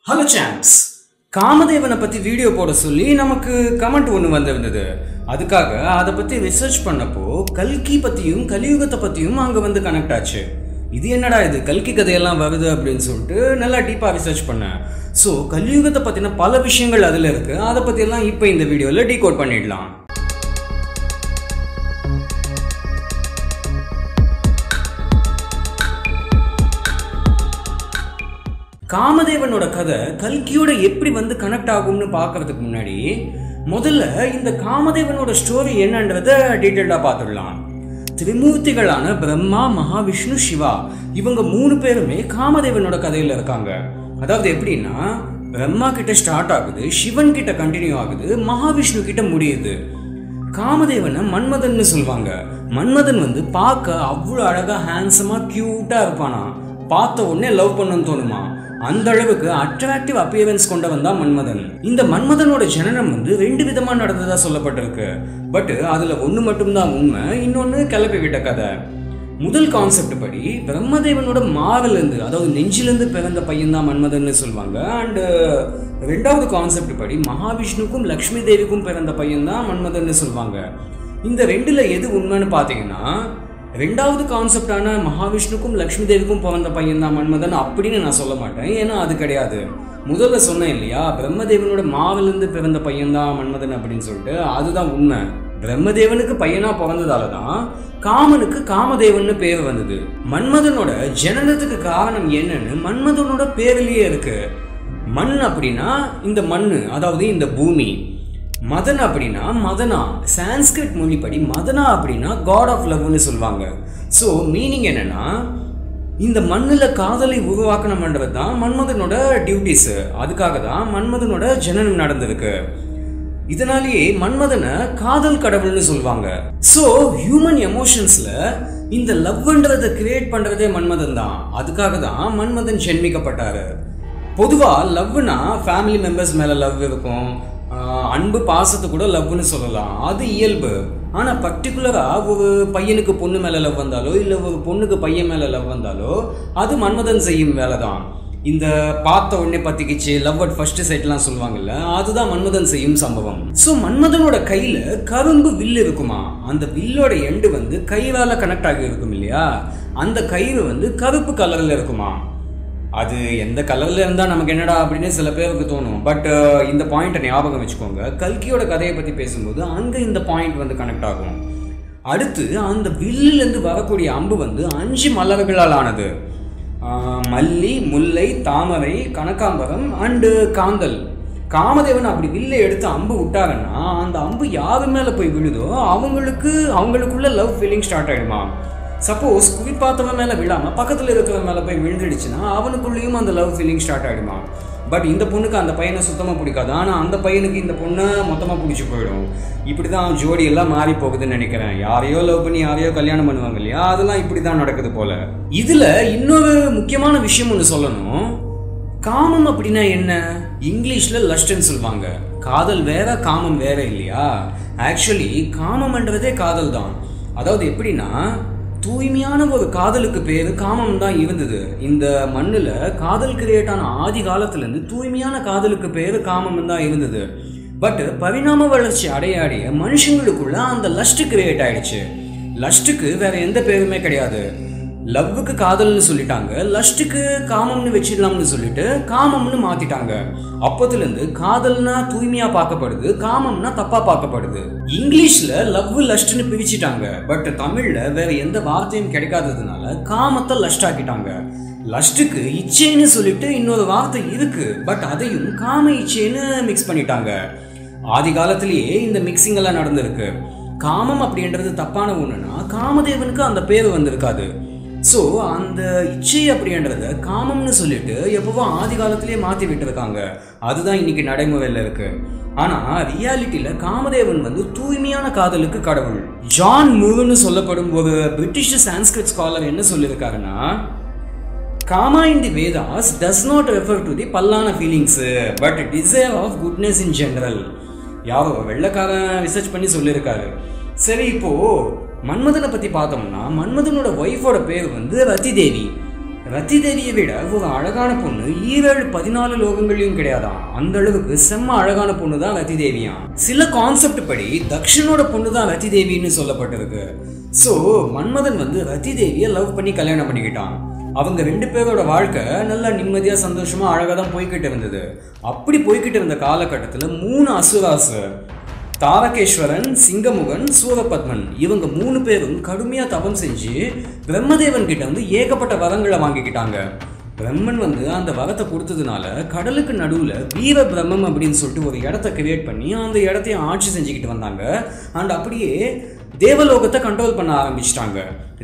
Hello Sam's, காமதேவனை பற்றி video போட சொல்லி நமக்கு கமெண்ட் ஒன்று வந்திருந்தது. அதுக்காக அதை பற்றி ரிசர்ச் பண்ணப்போ கல்கி பற்றியும் கலியுகத்தை பற்றியும் அங்கே வந்து கனெக்ட் ஆச்சு. இது என்னடா இது கல்கி கதையெல்லாம் வருது அப்படின்னு சொல்லிட்டு நல்லா டீப்பாக ரிசர்ச் பண்ணேன். ஸோ கலியுகத்தை பற்றின பல விஷயங்கள் அதில் இருக்குது. அதை பற்றியெல்லாம் இப்போ இந்த வீடியோவில் டீகோட் பண்ணிடலாம். காமதேவனோட கதை கல்கியோட எப்படி வந்து கனெக்ட் ஆகும்னு பார்க்கறதுக்கு முன்னாடி முதல்ல இந்த காமதேவனோட ஸ்டோரி என்னன்றத டீட்டெயிலாக பார்த்துடலாம். திரிமூர்த்திகளான பிரம்மா, மகாவிஷ்ணு, சிவா இவங்க 3 பேருமே காமதேவனோட கதையில் இருக்காங்க. அதாவது எப்படின்னா, பிரம்மா கிட்ட ஸ்டார்ட் ஆகுது, சிவன் கிட்ட கண்டினியூ ஆகுது, மகாவிஷ்ணு கிட்ட முடியுது. காமதேவனை மன்மதன்னு சொல்லுவாங்க. மன்மதன் வந்து பார்க்க அவ்வளோ அழகா ஹேண்ட்ஸமா கியூட்டா இருப்பானா. பார்த்த உடனே லவ் பண்ணணும்னு தோணுமா. அந்த அளவுக்கு அட்ராக்டிவ் அப்பியரன்ஸ் கொண்டவன் தான் மன்மதன். இந்த மன்மதனோட ஜனனம் வந்து 2 விதமா நடந்ததா சொல்லப்பட்டிருக்கு. பட் அதுல ஒண்ணு மட்டும்தான் உண்மை, இன்னொன்னு கிளப்பி விட்ட கதை. முதல் கான்செப்ட் படி பிரம்மதேவனோட மாவிலிருந்து, அதாவது நெஞ்சிலிருந்து பிறந்த பையன் தான் மன்மதன்னு சொல்லுவாங்க. அண்ட் 2வது கான்செப்ட் படி மகாவிஷ்ணுக்கும் லக்ஷ்மி தேவிக்கும் பிறந்த பையன் தான் மன்மதன்னு சொல்லுவாங்க. இந்த 2ல எது உண்மைன்னு பாத்தீங்கன்னா, 2வது கான்செப்டான மகாவிஷ்ணுக்கும் லக்ஷ்மி தேவிக்கும் பிறந்த பையன் தான் மன்மதன் அப்படின்னு நான் சொல்ல மாட்டேன். ஏன்னா அது கிடையாது. முதல்ல சொன்னேன் இல்லையா, பிரம்மதேவனோட மாவிலிருந்து பிறந்த பையன் தான் மன்மதன் அப்படின்னு சொல்லிட்டு, அதுதான் உண்மை. பிரம்மதேவனுக்கு பையனா பிறந்ததால தான் காமனுக்கு காமதேவன் பேர் வந்தது. மன்மதனோட ஜனனத்துக்கு காரணம் என்னன்னு மன்மதனோட பேரிலேயே இருக்கு. மண் அப்படின்னா இந்த மண்ணு, அதாவது இந்த பூமி. மதன் அப்படின்னா மதனா, சான்ஸ்கிரிட் மொழிப்படி மதனா அப்படின்னா காட் ஆஃப் லவ்னு சொல்லுவாங்க. ஸோ மீனிங் என்னன்னா, இந்த மண்ணில் காதலை உருவாக்கணும்ன்றது தான் மன்மதனோட டியூட்டிஸ். அதுக்காக தான் மன்மதனோட ஜனனம் நடந்திருக்கு. இதனாலேயே மன்மதனை காதல் கடவுள்னு சொல்லுவாங்க. ஸோ ஹியூமன் எமோஷன்ஸ்ல இந்த லவ்ன்றதை கிரியேட் பண்றதே மன்மதன் தான். அதுக்காக தான் மன்மதன் ஜென்மிக்கப்பட்டாரு. பொதுவாக லவ்னா ஃபேமிலி மெம்பர்ஸ் மேல லவ் இருக்கும், அன்பு பாசத்தை கூட லவ்னு சொல்லலாம், அது இயல்பு. ஆனால் பர்டிகுலராக ஒரு பையனுக்கு பொண்ணு மேலே லவ் வந்தாலோ இல்லை ஒரு பொண்ணுக்கு பையன் மேலே லவ் வந்தாலோ அது மன்மதன் செய்யும் வேலை தான். இந்த பார்த்த உடனே பத்திக்கிச்சு லவ் அட் ஃபர்ஸ்ட் சைட்லாம் சொல்லுவாங்கல்ல, அதுதான் மன்மதன் செய்யும் சம்பவம். ஸோ மன்மதனோட கையில் கரும்பு வில் இருக்குமா. அந்த வில்லோட எண்டு வந்து கயிறால கனெக்ட் ஆகி இருக்கும் இல்லையா, அந்த கயிறு வந்து கருப்பு கலரில் இருக்குமா. அது எந்த கலரில் இருந்தால் நமக்கு என்னடா அப்படின்னு சில பேருக்கு தோணும். பட் இந்த பாயிண்ட்டை ஞாபகம் வச்சுக்கோங்க. கல்கியோட கதையை பற்றி பேசும்போது அங்கே இந்த பாயிண்ட் வந்து கனெக்ட் ஆகும். அடுத்து அந்த வில்லிலேருந்து வரக்கூடிய அம்பு வந்து 5 மலர்களால் ஆனது. மல்லி, முல்லை, தாமரை, கனகாம்பரம் அண்டு காந்தல். காமதேவன் அப்படி வில்லை எடுத்து அம்பு விட்டாங்கன்னா அந்த அம்பு யாரு மேலே போய் விழுதோ அவங்களுக்குள்ள லவ் ஃபீலிங் ஸ்டார்ட் ஆகிடுமா. சப்போஸ் குறிப்பாத்தவன் மேலே விழாமல் பக்கத்தில் இருக்கிறவன் மேலே போய் விழுந்துடுச்சுன்னா அவனுக்குள்ளேயும் அந்த லவ் ஃபீலிங் ஸ்டார்ட் ஆகிடுமா. பட் இந்த பொண்ணுக்கு அந்த பையனை சுத்தமாக பிடிக்காது, ஆனால் அந்த பையனுக்கு இந்த பொண்ணை மொத்தமாக பிடிச்சி போயிடும். இப்படி தான் ஜோடி எல்லாம் மாறி போகுதுன்னு நினைக்கிறேன். யாரையோ லவ் பண்ணி யாரையோ கல்யாணம் பண்ணுவாங்க இல்லையா, அதெல்லாம் இப்படி தான் நடக்குது போல. இதில் இன்னொரு முக்கியமான விஷயம் ஒன்று சொல்லணும். காமம் அப்படின்னா என்ன? இங்கிலீஷில் லஸ்ட்ன்னு சொல்லுவாங்க. காதல் வேற, காமம் வேற இல்லையா. ஆக்சுவலி காமம்ன்றதே காதல் தான். அதாவது எப்படின்னா, தூய்மையான ஒரு காதலுக்கு பேர் காமம் தான் இருந்தது. இந்த மண்ணில் காதல் கிரியேட் ஆன ஆதி காலத்துலேருந்து தூய்மையான காதலுக்கு பேர் காமம் தான் இருந்தது. பட் பரிணாம வளர்ச்சி அடைய மனுஷங்களுக்குள்ள அந்த லஸ்ட் கிரியேட் ஆயிடுச்சு. லஸ்ட்டுக்கு வேற எந்த பேருமே கிடையாது. லவ்வுக்கு காதல்னு சொல்லிட்டாங்க, லஸ்ட்டுக்கு காமம்னு வச்சிடலாம்னு சொல்லிட்டு காமம்னு மாத்திட்டாங்க. அப்போதுலேருந்து காதல்னா தூய்மையா பார்க்கப்படுது, காமம்னா தப்பா பார்க்கப்படுது. இங்கிலீஷ்ல லவ் லஸ்ட்னு பிரிச்சுட்டாங்க. பட் தமிழ்ல வேற எந்த வார்த்தையும் கிடைக்காததுனால காமத்தை லஸ்ட் ஆக்கிட்டாங்க. லஸ்ட்டுக்கு இச்சைன்னு சொல்லிட்டு இன்னொரு வார்த்தை இருக்கு, பட் அதையும் காம இச்சைன்னு மிக்ஸ் பண்ணிட்டாங்க. ஆதி காலத்திலேயே இந்த மிக்சிங் எல்லாம் நடந்திருக்கு. காமம் அப்படின்றது தப்பான ஒண்ணுன்னா காமதேவனுக்கு அந்த பேர் வந்திருக்காது. ஸோ அந்த இச்சை அப்படின்றத காமம்னு சொல்லிட்டு எப்பவும் ஆதி காலத்திலேயே மாற்றி விட்டுருக்காங்க. அதுதான் இன்னைக்கு நடைமுறையில் இருக்கு. ஆனால் ரியாலிட்டியில் காமதேவன் வந்து தூய்மையான காதலுக்கு கடவுள். ஜான் மூர்னு சொல்லப்படும் ஒரு பிரிட்டிஷ் சான்ஸ்கிரிட் ஸ்காலர் என்ன சொல்லியிருக்காருன்னா, kama in the Vedas does not refer to the பல்லான feelings but desire of goodness in general. யாரோ வெள்ளைக்காரன் ரிசர்ச் பண்ணி சொல்லியிருக்காரு. சரி, இப்போ மன்மதனை பற்றி பார்த்தோம்னா மன்மதனோட ஒய்ஃபோட பேர் வந்து ரதி தேவி. ரத்தி தேவியை விட ஒரு அழகான பொண்ணு 14 லோகங்களையும் கிடையாதான். அந்த அளவுக்கு செம்ம அழகான பொண்ணு தான் ரத்தி தேவியா. சில கான்செப்ட் படி தக்ஷனோட பொண்ணு தான் ரத்தி தேவின்னு சொல்லப்பட்டிருக்கு. ஸோ மன்மதன் வந்து ரத்தி தேவியை லவ் பண்ணி கல்யாணம் பண்ணிக்கிட்டான். அவங்க 2 பேரோட வாழ்க்கை நல்லா நிம்மதியா சந்தோஷமா அழகா தான் போய்கிட்டு இருந்தது. அப்படி போய்கிட்டு இருந்த காலகட்டத்தில் 3 அசுராஸ், தாரகேஸ்வரன், சிங்கமுகன், சூரபத்மன், இவங்க 3 பேரும் கடுமையா தபம் செஞ்சு பிரம்மதேவன் கிட்ட வந்து ஏகப்பட்ட வரங்களை வாங்கிக்கிட்டாங்க. பிரம்மன் வந்து அந்த வரத்தை கொடுத்ததுனால கடலுக்கு நடுவுல வீர பிரம்மம் அப்படின்னு சொல்லிட்டு ஒரு இடத்த கிரியேட் பண்ணி அந்த இடத்தையும் ஆட்சி செஞ்சுக்கிட்டு வந்தாங்க. அண்ட் அப்படியே தேவலோகத்தை கண்ட்ரோல் பண்ண ஆரம்பிச்சிட்டாங்க.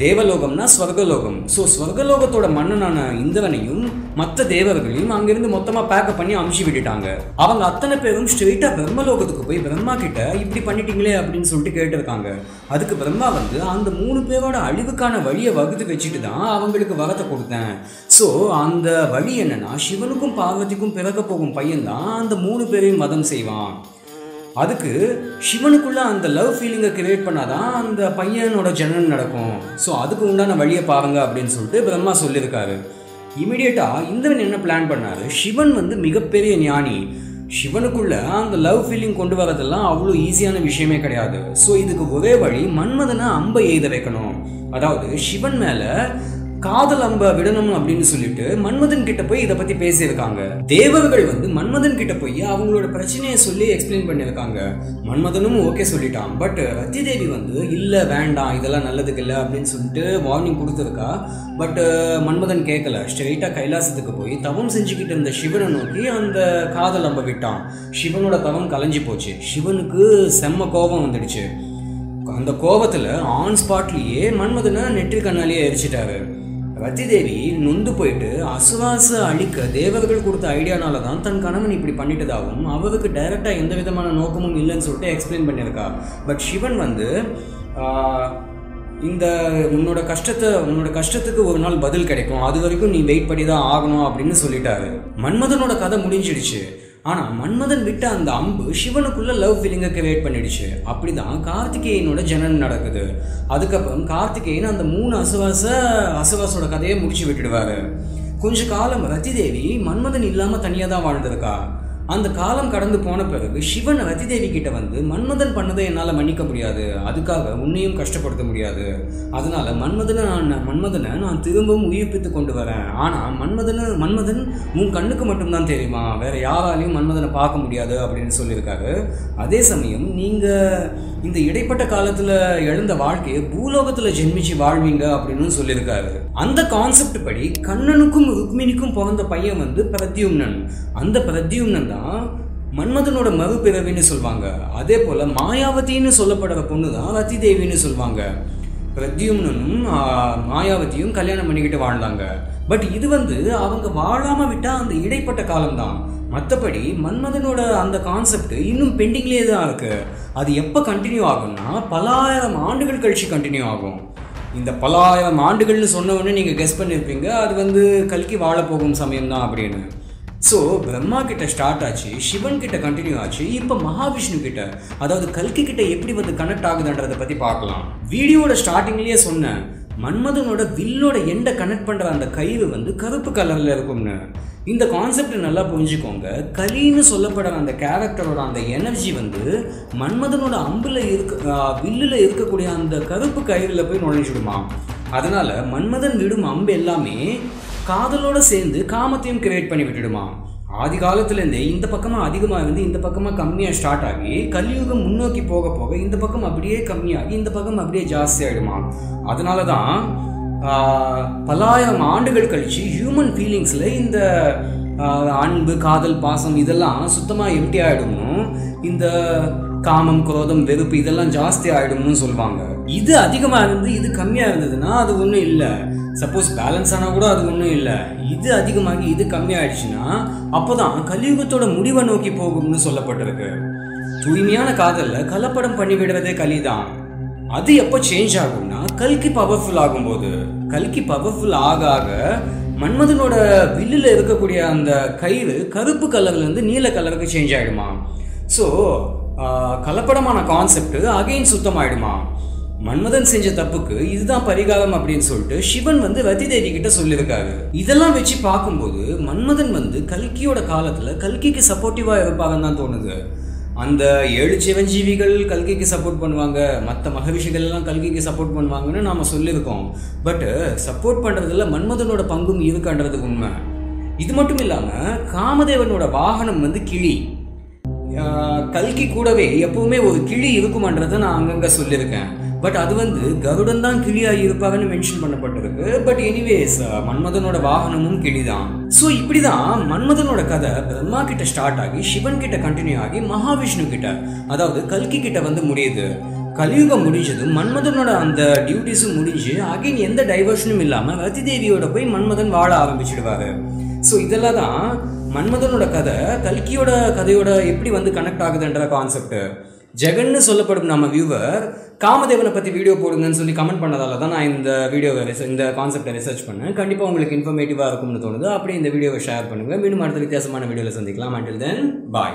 தேவலோகம்னா ஸ்வர்கலோகம். ஸோ ஸ்வர்கலோகத்தோட மன்னனான இந்திரனையும் மற்ற தேவர்களையும் அங்கிருந்து மொத்தமாக பேக்கப் பண்ணி அமுச்சு விட்டுட்டாங்க. அவங்க அத்தனை பேரும் ஸ்ட்ரெயிட்டா பிரம்மலோகத்துக்கு போய் பிரம்மா கிட்ட இப்படி பண்ணிட்டீங்களே அப்படின்னு சொல்லிட்டு கேட்டிருக்காங்க. அதுக்கு பிரம்மா வந்து அந்த 3 பேரோட அழிவுக்கான வழியை வகுத்து வச்சுட்டு தான் அவங்களுக்கு வரத்தை கொடுத்தேன். ஸோ அந்த வழி என்னன்னா, சிவனுக்கும் பார்வதிக்கும் பிறக்க போகும் பையன் தான் அந்த 3 பேரையும் வதம் செய்வான். அதுக்கு சிவனுக்குள்ள அந்த லவ் ஃபீலிங்கை கிரியேட் பண்ணாதான் அந்த பையனோட ஜனனம் நடக்கும். ஸோ அதுக்கு உண்டான வழியை பாருங்க அப்படின்னு சொல்லிட்டு பிரம்மா சொல்லியிருக்காரு. இமீடியட்டா இந்திரன் என்ன பிளான் பண்ணாரு, சிவன் வந்து மிகப்பெரிய ஞானி, சிவனுக்குள்ள அந்த லவ் ஃபீலிங் கொண்டு வரதெல்லாம் அவ்வளோ ஈஸியான விஷயமே கிடையாது. ஸோ இதுக்கு ஒரே வழி மன்மதனை அம்பை எய்த வைக்கணும். அதாவது சிவன் மேல காதல் அம்ப விடணும் அப்படின்னு சொல்லிட்டு மன்மதன் கிட்ட போய் இதை பத்தி பேசியிருக்காங்க. தேவர்கள் வந்து மன்மதன் கிட்ட போய் அவங்களோட பிரச்சனையை சொல்லி எக்ஸ்பிளைன் பண்ணியிருக்காங்க. மன்மதனும் ஓகே சொல்லிட்டான். பட் ரத்தி தேவி வந்து இல்ல வேண்டாம், இதெல்லாம் நல்லதுக்கு இல்லை அப்படின்னு சொல்லிட்டு வார்னிங் கொடுத்துருக்கா. பட் மன்மதன் கேட்கல. ஸ்ட்ரெயிட்டா கைலாசத்துக்கு போய் தவம் செஞ்சுக்கிட்டு இருந்த சிவனை நோக்கி அந்த காதல் அம்ப விட்டான். சிவனோட தவம் கலைஞ்சு போச்சு. சிவனுக்கு செம்ம கோபம் வந்துடுச்சு. அந்த கோபத்துல ஆன் ஸ்பாட்லயே மன்மதனை நெற்றி கண்ணாலேயே எரிச்சிட்டாரு. ரத்தி தேவி நொந்து போயிட்டு அசுராச அழிக்க தேவர்கள் கொடுத்த ஐடியானால தான் தன் கணவன் இப்படி பண்ணிட்டதாகவும் அவருக்கு டைரக்டா எந்த விதமான நோக்கமும் இல்லைன்னு சொல்லிட்டு எக்ஸ்பிளைன் பண்ணியிருக்கா. பட் சிவன் வந்து இந்த உன்னோட கஷ்டத்துக்கு ஒரு நாள் பதில் கிடைக்கும், அது வரைக்கும் நீ வெயிட் பண்ணி தான் ஆகணும் அப்படின்னு சொல்லிட்டாரு. மன்மதனோட கதை முடிஞ்சிடுச்சு. ஆனால் மன்மதன் விட்ட அந்த அம்பு சிவனுக்குள்ள லவ் ஃபீலிங்கை கிரியேட் பண்ணிடுச்சு. அப்படிதான் கார்த்திகேயனோட ஜனனம் நடக்குது. அதுக்கப்புறம் கார்த்திகேயன் அந்த 3 அசுராசோட கதையை முடிச்சு விட்டுடுவாரு. கொஞ்ச காலம் ரத்தி தேவி மன்மதன் இல்லாமல் தனியாக தான் வாழ்ந்திருக்கா. அந்த காலம் கடந்து போன பிறகு சிவன் ரத்தி தேவி கிட்ட வந்து மன்மதன் பண்ணதை என்னால் மன்னிக்க முடியாது, அதுக்காக உன்னையும் கஷ்டப்படுத்த முடியாது, அதனால மன்மதனை நான் திரும்பவும் உயிர்ப்பித்து கொண்டு வரேன். ஆனால் மன்மதன் உன் கண்ணுக்கு மட்டும்தான் தெரியுமா, வேற யாராலையும் மன்மதனை பார்க்க முடியாது அப்படின்னு சொல்லியிருக்காரு. அதே சமயம் நீங்கள் இந்த இடைப்பட்ட காலத்தில் எழுந்த வாழ்க்கையை பூலோகத்தில் ஜென்மிச்சு வாழ்வீங்க அப்படின்னு சொல்லியிருக்காரு. அந்த கான்செப்ட் படி கண்ணனுக்கும் ருக்மிணிக்கும் பிறந்த பையன் வந்து பிரத்யும்னன். அந்த பிரத்யும்னன் தான் மன்மதனோட மறுபிறவின்னு சொல்லுவாங்க. அதே போல மாயாவதின்னு சொல்லப்படுற பொண்ணு தான் ரத்தி தேவின்னு சொல்லுவாங்க. பிரத்யும்னனும் மாயாவதியும் கல்யாணம் பண்ணிக்கிட்டு வாழ்ந்தாங்க. பட் இது வந்து அவங்க வாழாம விட்டா அந்த இடைப்பட்ட காலம்தான். மற்றபடி மன்மதனோட அந்த கான்செப்ட் இன்னும் பெண்டிங்லேயே தான் இருக்கு. அது எப்போ கண்டினியூ ஆகும்னா பல ஆயிரம் ஆண்டுகள் கழிச்சு கண்டினியூ ஆகும். இந்த பல ஆயிரம் ஆண்டுகள்னு சொன்ன உடனே நீங்கள் கெஸ் பண்ணியிருப்பீங்க அது வந்து கல்கி வாழ போகும் சமயம் தான் அப்படின்னு. ஸோ பிரம்மா கிட்ட ஸ்டார்ட் ஆச்சு, சிவன் கிட்ட கண்டினியூ ஆச்சு, இப்போ மகாவிஷ்ணு கிட்ட, அதாவது கல்கி கிட்ட எப்படி வந்து கனெக்ட் ஆகுதுன்றதை பற்றி பார்க்கலாம். வீடியோட ஸ்டார்டிங்லேயே சொன்னேன், மன்மதனோட வில்லோட எண்டை கனெக்ட் பண்ணுற அந்த கயிறு வந்து கருப்பு கலரில் இருக்கும்னு. இந்த கான்செப்ட் நல்லா புரிஞ்சுக்கோங்க. கலின்னு சொல்லப்படுற அந்த கேரக்டரோட அந்த எனர்ஜி வந்து மன்மதனோட வில்லில் இருக்கக்கூடிய அந்த கருப்பு கயிறில் போய் நுழைஞ்சிடுமா. அதனால மன்மதன் விடும் அம்பு எல்லாமே காதலோட சேர்ந்து காமத்தையும் கிரியேட் பண்ணி விட்டுடுமா. ஆதி காலத்துலேருந்தே இந்த பக்கமாக அதிகமாக இருந்து இந்த பக்கமாக கம்மியாக ஸ்டார்ட் ஆகி கலியுகம் முன்னோக்கி போக போக இந்த பக்கம் அப்படியே கம்மியாகி இந்த பக்கம் அப்படியே ஜாஸ்தி ஆகிடுமா. அதனால தான் பலாயிரம் ஆண்டுகள் கழிச்சு ஹியூமன் ஃபீலிங்ஸில் இந்த அன்பு, காதல், பாசம் இதெல்லாம் சுத்தமாக எம்டி ஆகிடும்னு, இந்த காமம், குரோதம், வெறுப்பு இதெல்லாம் ஜாஸ்தி ஆகிடும்னு சொல்லுவாங்க. இது அதிகமாக இருந்து இது கம்மியாக இருந்ததுன்னா அது ஒன்றும் இல்லை. சப்போஸ் பேலன்ஸ் ஆனால் கூட அது ஒன்றும் இல்லை. இது அதிகமாகி இது கம்மியாயிடுச்சுன்னா அப்போ தான் கலியுகத்தோட முடிவை நோக்கி போகும்னு சொல்லப்பட்டிருக்கு. தூய்மையான காதலில் கலப்படம் பண்ணிவிடுறதே கலிதான். அது எப்போ சேஞ்ச் ஆகும்னா கல்கி பவர்ஃபுல் ஆகும்போது. கல்கி பவர்ஃபுல் ஆக ஆக மன்மதனோட வில்லில் இருக்கக்கூடிய அந்த கயிறு கருப்பு கலர்லேருந்து நீல கலருக்கு சேஞ்ச் ஆகிடுமா. ஸோ கலப்படமான கான்செப்ட் அகைன் சுத்தமாயிடுமா. மன்மதன் செஞ்ச தப்புக்கு இதுதான் பரிகாரம் அப்படின்னு சொல்லிட்டு சிவன் வந்து ரதி தேவி கிட்ட சொல்லியிருக்காரு. இதெல்லாம் வச்சு பார்க்கும்போது மன்மதன் வந்து கல்கியோட காலத்துல கல்கிக்கு சப்போர்ட்டிவா இருப்பாங்கன்னு தான் தோணுது. அந்த 7 சிவஞ்சீவிகள் கல்கிக்கு சப்போர்ட் பண்ணுவாங்க, மற்ற மகரிஷிகள் எல்லாம் கல்கிக்கு சப்போர்ட் பண்ணுவாங்கன்னு நாம சொல்லியிருக்கோம். பட் சப்போர்ட் பண்றதுல மன்மதனோட பங்கும் இருக்குன்றது உண்மை. இது மட்டும் இல்லாம காமதேவனோட வாகனம் வந்து கிளி. கல்கி கூடவே எப்பவுமே ஒரு கிளி இருக்குமான்றதை நான் அங்கங்க சொல்லியிருக்கேன். பட் அது வந்து கருடன் தான் கிளியாகி இருப்பாங்கன்னு மென்ஷன் பண்ணப்பட்டிருக்கு. பட் எனிவேஸ் மன்மதனோட வாகனமும் கிளிதான். ஸோ இப்படிதான் மன்மதனோட கதை பிரம்மா கிட்ட ஸ்டார்ட் ஆகி சிவன் கிட்ட கண்டினியூ ஆகி மகாவிஷ்ணு கிட்ட, அதாவது கல்கி கிட்ட வந்து முடியுது. கலியுகம் முடிஞ்சதும் மன்மதனோட அந்த டியூட்டிஸும் முடிஞ்சு அகைன் எந்த டைவர்ஷனும் இல்லாம ரதி தேவியோட போய் மன்மதன் வாழ ஆரம்பிச்சிடுவாரு. ஸோ இதெல்லாம் தான் மன்மதனோட கதை கல்கியோட கதையோட எப்படி வந்து கனெக்ட் ஆகுதுன்ற கான்செப்ட். ஜெகன்னு சொல்லப்படும் நம்ம வியூவர் காமதேவனை பற்றி வீடியோ போடுங்கன்னு சொல்லி கமெண்ட் பண்ணதால தான் நான் இந்த கான்செப்டை ரிசர்ச் பண்ணேன். கண்டிப்பாக உங்களுக்கு இன்ஃபர்மேட்டிவாக இருக்கும்னு தோணுது. அப்படியே இந்த வீடியோவை ஷேர் பண்ணுங்கள். மீண்டும் அடுத்த வித்தியாசமான வீடியோவில் சந்திக்கலாம். until then bye.